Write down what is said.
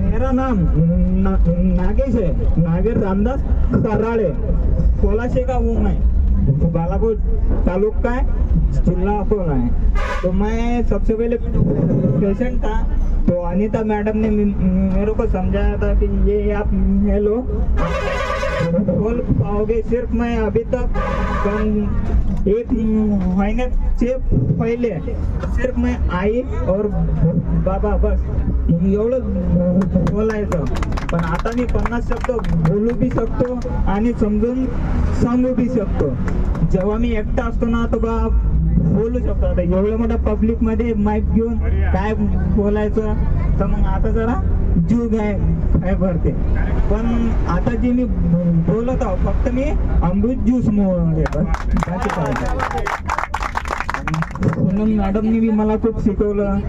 मेरा नाम नागेश है, नागेश रामदास कराड़े, कोलाशे का हूँ मैं, बालाकोट तालुका है, जिला अकोला है। तो मैं सबसे पहले पेशेंट था, तो अनीता मैडम ने मेरे को समझाया था कि ये आप ये लो, बोल पाओगे। सिर्फ मैं अभी तक 1 महीने से पहले सिर्फ मैं आई और बाबा बस एवढं बोलायचं, पण आता मी 50 शब्द बोलू बी शकतो आणि समजून सांगू बी शकतो। जेव्हा मी एकटा असतो ना तो बा बोलू शकतो। आता एवढ्या मोठ्या पब्लिक मध्ये माईक घेऊन काय बोलायचं, तर मग आता जरा जीव काय भरते। पण आता जे मी बोलत आहो फक्त मी अमृत ज्यूस मुळे, म्हणून मॅडमनी बी मला खूप शिकवलं।